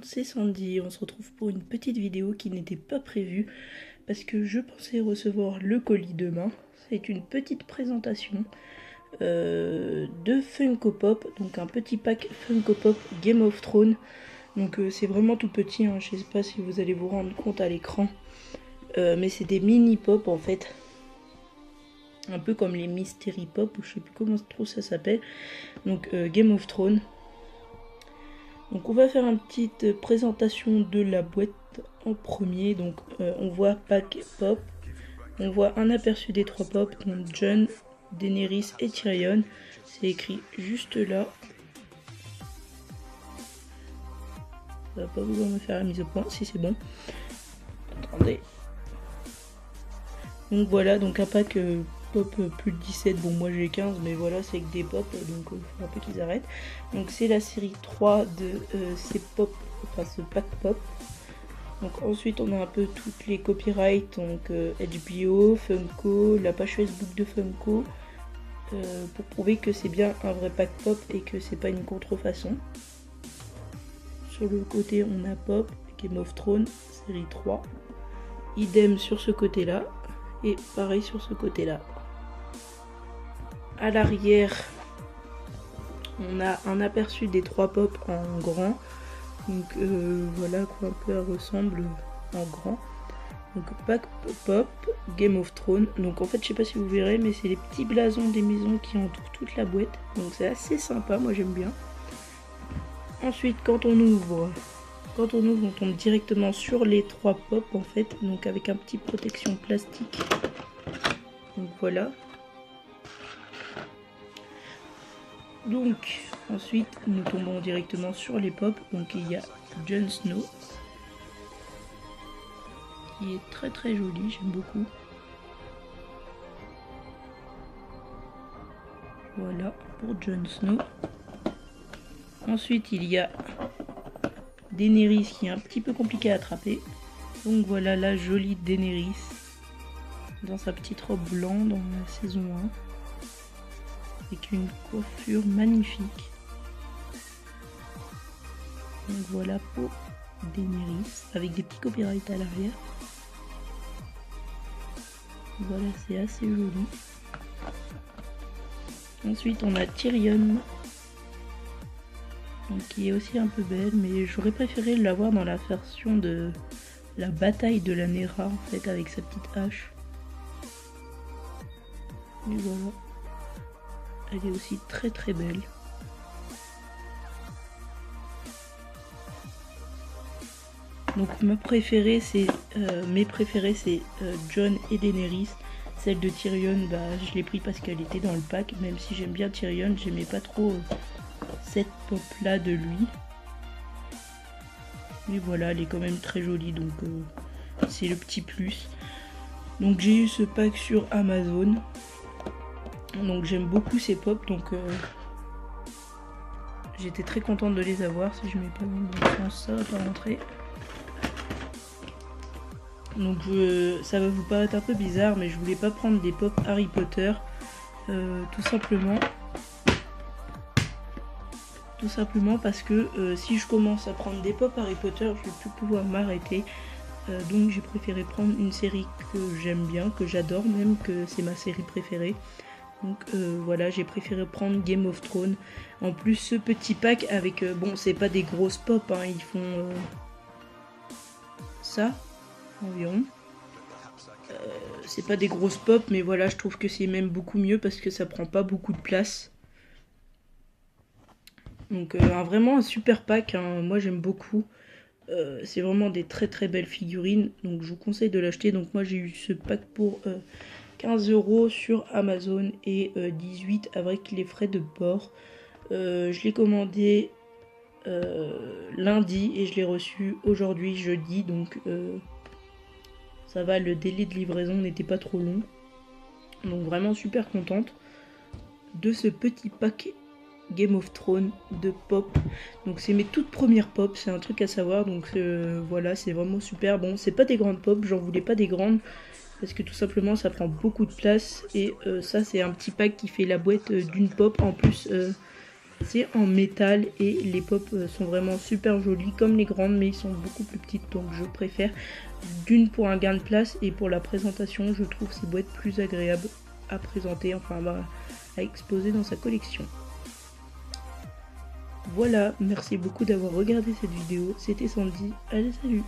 c'est Sandy. On se retrouve pour une petite vidéo qui n'était pas prévue parce que je pensais recevoir le colis demain. C'est une petite présentation de Funko Pop, donc un petit pack Funko Pop Game of Thrones. Donc c'est vraiment tout petit, hein. Je sais pas si vous allez vous rendre compte à l'écran, mais c'est des mini pop en fait. Un peu comme les Mystery Pop, ou je sais plus comment trop ça s'appelle. Donc Game of Thrones. Donc on va faire une petite présentation de la boîte en premier. Donc on voit pack pop. On voit un aperçu des 3 pop, donc Jon, Daenerys et Tyrion. C'est écrit juste là. Ça va pas vouloir me faire la mise au point, si c'est bon. Attendez. Donc voilà, donc un pack pop plus de 17, bon moi j'ai 15, mais voilà, c'est que des pop, donc il faut un peu qu'ils arrêtent. Donc c'est la série 3 de ces pop, enfin ce pack pop. Donc ensuite on a un peu toutes les copyrights, donc HBO, Funko, la page Facebook de Funko, pour prouver que c'est bien un vrai pack pop et que c'est pas une contrefaçon. Sur le côté on a Pop, Game of Thrones, série 3. Idem sur ce côté là, et pareil sur ce côté là. À l'arrière, on a un aperçu des 3 pop en grand. Donc voilà à quoi un peu elle ressemble en grand. Donc pack pop, Game of Thrones. Donc en fait je sais pas si vous verrez, mais c'est les petits blasons des maisons qui entourent toute la boîte. Donc c'est assez sympa, moi j'aime bien. Ensuite quand on ouvre, on tombe directement sur les 3 pop en fait. Donc avec un petit protection plastique. Donc voilà. Donc ensuite nous tombons directement sur les pop. Donc il y a Jon Snow qui est très très joli, j'aime beaucoup. Voilà pour Jon Snow. Ensuite il y a Daenerys qui est un petit peu compliqué à attraper. Donc voilà la jolie Daenerys dans sa petite robe blanche dans la saison 1. Avec une coiffure magnifique. Donc voilà pour Daenerys avec des petits copyrights à l'arrière. Voilà, c'est assez joli. Ensuite on a Tyrion, donc, qui est aussi un peu belle, mais j'aurais préféré l'avoir dans la version de la bataille de la Nera en fait, avec sa petite hache. Et voilà. Elle est aussi très très belle. Donc mes préférés c'est Jon et Daenerys. Celle de Tyrion, bah, je l'ai pris parce qu'elle était dans le pack. Même si j'aime bien Tyrion, j'aimais pas trop cette pop là de lui. Mais voilà, elle est quand même très jolie, donc c'est le petit plus. Donc j'ai eu ce pack sur Amazon. Donc j'aime beaucoup ces pop, donc j'étais très contente de les avoir. Si je mets pas dans le bon sens, ça va pas rentrer. Donc ça va vous paraître un peu bizarre, mais je voulais pas prendre des pop Harry Potter, tout simplement parce que si je commence à prendre des pop Harry Potter, je vais plus pouvoir m'arrêter. Donc j'ai préféré prendre une série que j'aime bien, que j'adore même, que c'est ma série préférée. Donc voilà, j'ai préféré prendre Game of Thrones. En plus ce petit pack avec, bon c'est pas des grosses pop, hein, ils font ça environ. C'est pas des grosses pop, mais voilà, je trouve que c'est même beaucoup mieux parce que ça prend pas beaucoup de place. Donc vraiment un super pack, hein. Moi j'aime beaucoup. C'est vraiment des très très belles figurines, donc je vous conseille de l'acheter. Donc moi j'ai eu ce pack pour 15 € sur Amazon et 18 avec les frais de port. Je l'ai commandé lundi et je l'ai reçu aujourd'hui jeudi, donc ça va, le délai de livraison n'était pas trop long. Donc vraiment super contente de ce petit pack Game of Thrones de pop. Donc c'est mes toutes premières pop, c'est un truc à savoir. Donc voilà, c'est vraiment super. Bon, c'est pas des grandes pop, j'en voulais pas des grandes parce que tout simplement ça prend beaucoup de place. Et ça c'est un petit pack qui fait la boîte d'une pop. En plus C'est en métal et les pop sont vraiment super jolis comme les grandes, mais ils sont beaucoup plus petites, donc je préfère d'une pour un gain de place et pour la présentation. Je trouve ces boîtes plus agréables à présenter, enfin à exposer dans sa collection. Voilà, merci beaucoup d'avoir regardé cette vidéo, c'était Sandy, allez salut!